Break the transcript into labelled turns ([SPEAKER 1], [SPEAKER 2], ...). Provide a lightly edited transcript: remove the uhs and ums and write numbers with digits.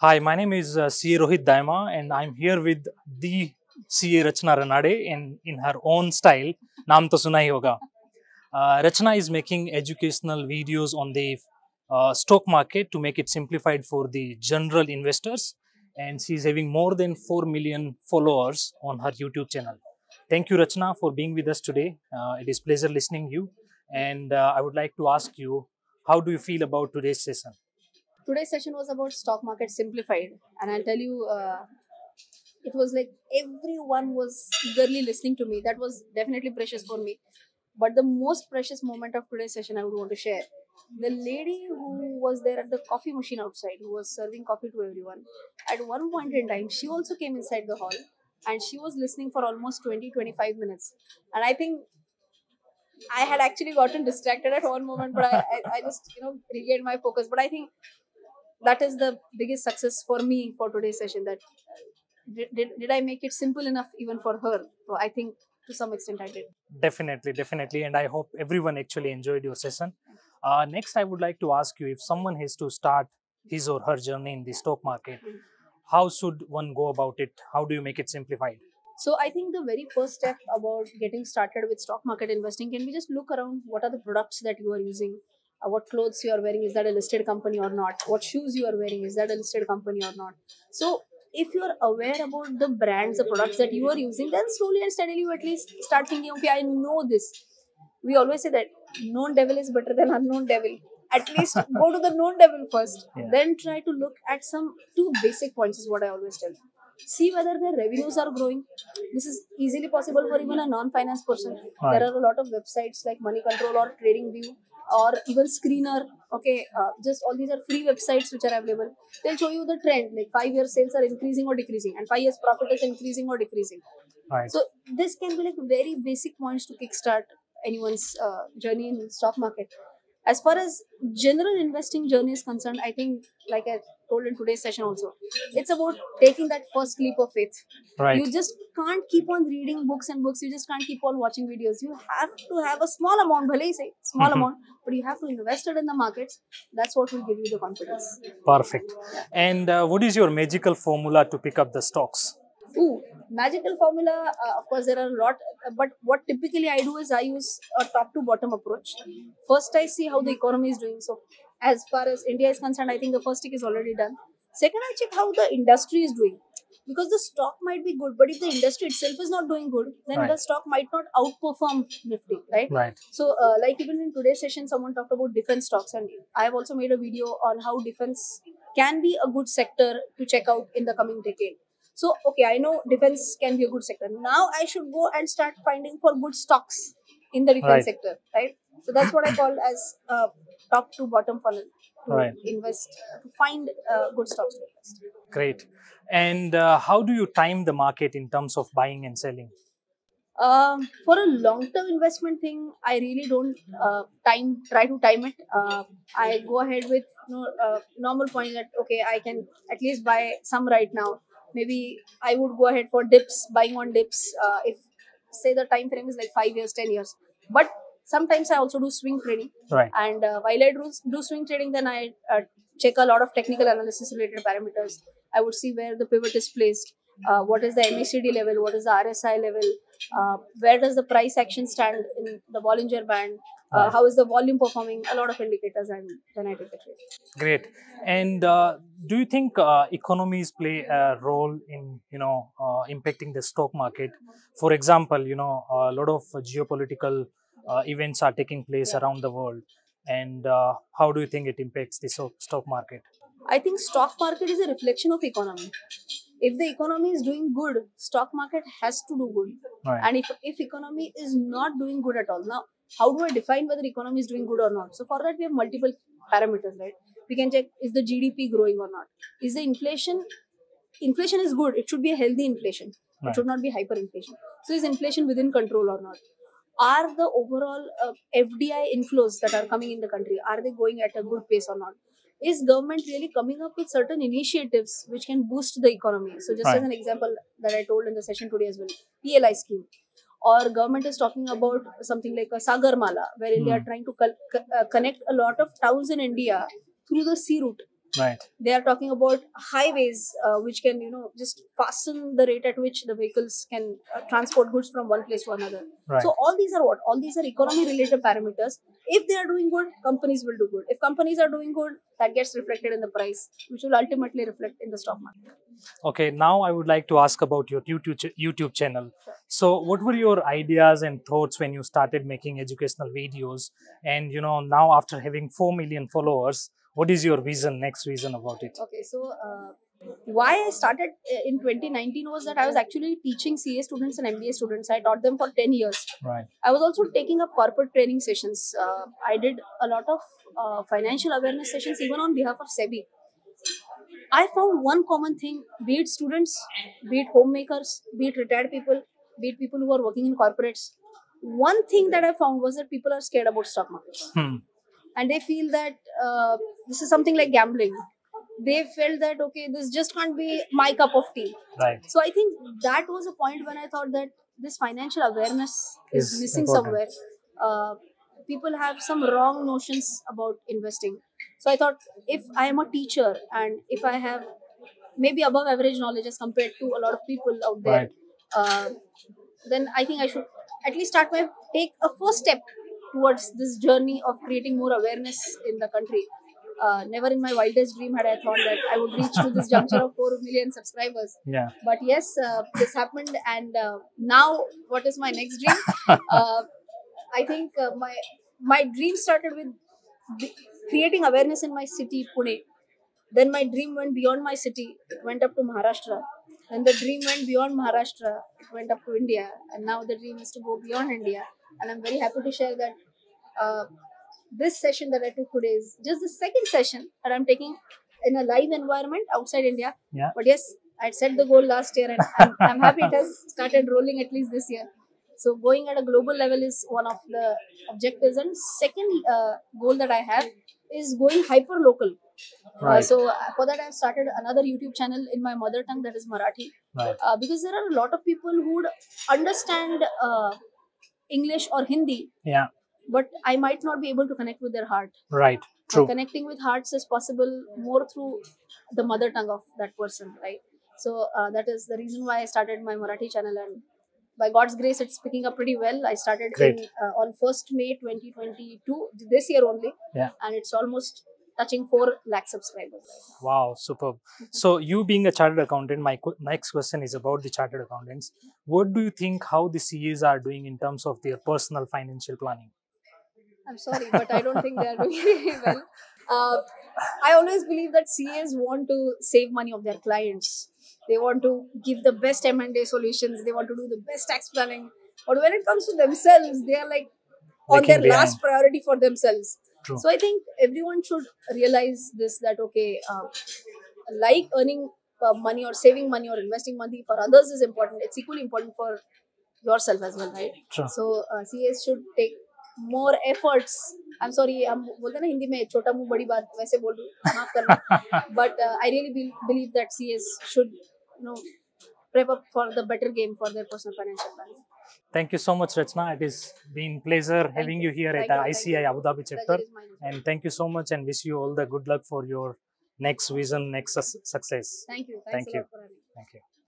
[SPEAKER 1] Hi, my name is CA Rohit Daima, and I'm here with the CA Rachana Ranade in her own style. Naam to suna hi hoga. Rachana is making educational videos on the stock market to make it simplified for the general investors, and she's having more than 4 million followers on her YouTube channel. Thank you, Rachana, for being with us today. It is pleasure listening you, and I would like to ask you, how do you feel about today's session?
[SPEAKER 2] Today's session was about stock market simplified, and I'll tell you, it was like everyone was eagerly listening to me. That was definitely precious for me. But the most precious moment of today's session I would want to share, the lady who was there at the coffee machine outside, who was serving coffee to everyone, at one point in time she also came inside the hall, and she was listening for almost 20-25 minutes. And I think I had actually gotten distracted at one moment, but I just regained my focus. But I think that is the biggest success for me for today's session. That did I make it simple enough even for her? So I think to some extent I did.
[SPEAKER 1] Definitely, definitely. And I hope everyone actually enjoyed your session. Next, I would like to ask you, if someone has to start his or her journey in the stock market, how should one go about it? How do you make it simplified?
[SPEAKER 2] So I think the very first step about getting started with stock market investing can be just look around what are the products that you are using, what clothes you are wearing, is that a listed company or not, what shoes you are wearing, is that a listed company or not. So if you are aware about the brands, the products that you are using, then slowly and steadily you at least start thinking, okay, I know this. We always say that known devil is better than unknown devil. At least go to the known devil first,
[SPEAKER 1] Yeah.
[SPEAKER 2] then try to look at some two basic points is what I always tell. See whether their revenues are growing. This is easily possible for even a non-finance person.
[SPEAKER 1] Right.
[SPEAKER 2] There are a lot of websites like Money Control or Trading View or even Screener. Okay, just all these are free websites which are available. They'll show you the trend, like 5 year sales are increasing or decreasing, and 5 years profit is increasing or decreasing.
[SPEAKER 1] Right.
[SPEAKER 2] So this can be like very basic points to kickstart anyone's journey in stock market. As far as general investing journey is concerned, I think, like I told in today's session also, it's about taking that first leap of faith.
[SPEAKER 1] Right.
[SPEAKER 2] You just can't keep on reading books and books. You just can't keep on watching videos. You have to have a small amount, bhale hi say small amount, but you have to invest it in the markets. That's what will give you the confidence.
[SPEAKER 1] Perfect. And what is your magical formula to pick up the stocks?
[SPEAKER 2] Ooh, magical formula. Of course, there are a lot, but what typically I do is I use a top to bottom approach. First, I see how the economy is doing. So, as far as India is concerned, I think the first tick is already done. Second, I check how the industry is doing, because the stock might be good, but if the industry itself is not doing good, then
[SPEAKER 1] Right.
[SPEAKER 2] the stock might not outperform Nifty, right?
[SPEAKER 1] Right.
[SPEAKER 2] So, like even in today's session, someone talked about defense stocks, and I have also made a video on how defense can be a good sector to check out in the coming decade. So, okay, I know defense can be a good sector. Now I should go and start finding for good stocks in the defense
[SPEAKER 1] Right.
[SPEAKER 2] sector, right? So that's what I call as top to bottom funnel to
[SPEAKER 1] Right.
[SPEAKER 2] invest, to find good stocks to invest.
[SPEAKER 1] Great. And how do you time the market in terms of buying and selling?
[SPEAKER 2] For a long-term investment thing, I really don't try to time it. I go ahead with normal point that okay, I can at least buy some right now. Maybe I would go ahead for dips, buying on dips. If say the time frame is like 5 years, 10 years, but sometimes I also do swing trading.
[SPEAKER 1] Right.
[SPEAKER 2] And while I do swing trading, then I check a lot of technical analysis related parameters. I would see where the pivot is placed, what is the MACD level, what is the RSI level, where does the price action stand in the Bollinger Band,
[SPEAKER 1] Right.
[SPEAKER 2] how is the volume performing, a lot of indicators, and then I take the trade.
[SPEAKER 1] Great. And do you think economies play a role in impacting the stock market? For example, a lot of geopolitical events are taking place
[SPEAKER 2] Yeah.
[SPEAKER 1] around the world, and how do you think it impacts the stock market?
[SPEAKER 2] I think stock market is a reflection of economy. If the economy is doing good, stock market has to do good.
[SPEAKER 1] Right.
[SPEAKER 2] And if economy is not doing good at all, now how do I define whether economy is doing good or not? So for that we have multiple parameters, right? We can check, is the GDP growing or not? Is the inflation is good, it should be a healthy inflation. It
[SPEAKER 1] Right.
[SPEAKER 2] should not be hyperinflation. So is inflation within control or not? Are the overall FDI inflows that are coming in the country, are they going at a good pace or not? Is government really coming up with certain initiatives which can boost the economy? So just as
[SPEAKER 1] Right.
[SPEAKER 2] an example that I told in the session today as well, PLI scheme, or government is talking about something like a Sagar Mala, wherein they are trying to connect a lot of towns in India through the sea route.
[SPEAKER 1] Right.
[SPEAKER 2] They are talking about highways which can just fasten the rate at which the vehicles can transport goods from one place to another.
[SPEAKER 1] Right.
[SPEAKER 2] So all these are what? All these are economy related parameters. If they are doing good, companies will do good. If companies are doing good, that gets reflected in the price, which will ultimately reflect in the stock market.
[SPEAKER 1] Okay, now I would like to ask about your YouTube channel. So, what were your ideas and thoughts when you started making educational videos? And now after having 4 million followers, what is your vision, next vision about it?
[SPEAKER 2] Okay, so why I started in 2019 was that I was actually teaching CA students and MBA students. I taught them for 10 years.
[SPEAKER 1] Right.
[SPEAKER 2] I was also taking up corporate training sessions. I did a lot of financial awareness sessions even on behalf of SEBI. I found one common thing, be it students, be it homemakers, be it retired people, be it people who are working in corporates. One thing that I found was that people are scared about stock markets. And they feel that this is something like gambling. They felt that, okay, this just can't be my cup of tea.
[SPEAKER 1] Right.
[SPEAKER 2] So I think that was a point when I thought that this financial awareness is missing
[SPEAKER 1] important.
[SPEAKER 2] somewhere. People have some wrong notions about investing. So I thought, if I am a teacher and if I have maybe above average knowledge as compared to a lot of people out there,
[SPEAKER 1] Right.
[SPEAKER 2] then I think I should at least take a first step towards this journey of creating more awareness in the country. Never in my wildest dream had I thought that I would reach to this juncture of 4 million subscribers.
[SPEAKER 1] Yeah.
[SPEAKER 2] But yes, this happened, and now what is my next dream? I think my dream started with creating awareness in my city, Pune. Then my dream went beyond my city. It went up to Maharashtra. Then the dream went beyond Maharashtra. It went up to India. And now the dream is to go beyond India. And I'm very happy to share that this session that I took today is just the second session that I'm taking in a live environment outside India.
[SPEAKER 1] Yeah.
[SPEAKER 2] But yes, I set the goal last year, and I'm happy it has started rolling at least this year. So going at a global level is one of the objectives. And second goal that I have is going hyper local.
[SPEAKER 1] Right.
[SPEAKER 2] So for that, I've started another YouTube channel in my mother tongue, that is Marathi.
[SPEAKER 1] Right.
[SPEAKER 2] Because there are a lot of people who would understand English or Hindi,
[SPEAKER 1] Yeah.
[SPEAKER 2] but I might not be able to connect with their heart.
[SPEAKER 1] Right. True.
[SPEAKER 2] Connecting with hearts is possible more through the mother tongue of that person, right? So that is the reason why I started my Marathi channel, and by God's grace, it's picking up pretty well. I started on 1st May 2022, this year only.
[SPEAKER 1] Yeah.
[SPEAKER 2] And it's almost touching 4 lakh subscribers right now.
[SPEAKER 1] Wow, superb. So you being a chartered accountant, my next question is about the chartered accountants. What do you think how the CAs are doing in terms of their personal financial planning?
[SPEAKER 2] I'm sorry, but I don't think they are doing really well. I always believe that CAs want to save money of their clients. They want to give the best M&A solutions. They want to do the best tax planning. But when it comes to themselves, they are like on their last priority for themselves.
[SPEAKER 1] True.
[SPEAKER 2] So I think everyone should realize this, that okay, like earning money or saving money or investing money for others is important. It's equally important for yourself as well, right?
[SPEAKER 1] True.
[SPEAKER 2] So CAs should take more efforts. I'm sorry, हम बोलते हैं ना हिंदी में छोटा मुंह बड़ी बात, वैसे बोल रही, माफ करना. But I really believe that CAs should prep up for the better game for their personal financial planning.
[SPEAKER 1] Thank you so much, Rachana. It has been pleasure having you here at ICAI Abu Dhabi Chapter. And thank you so much, and wish you all the good luck for your next vision, next success.
[SPEAKER 2] Thank you.
[SPEAKER 1] Thank you.
[SPEAKER 2] For having me.
[SPEAKER 1] Thank you.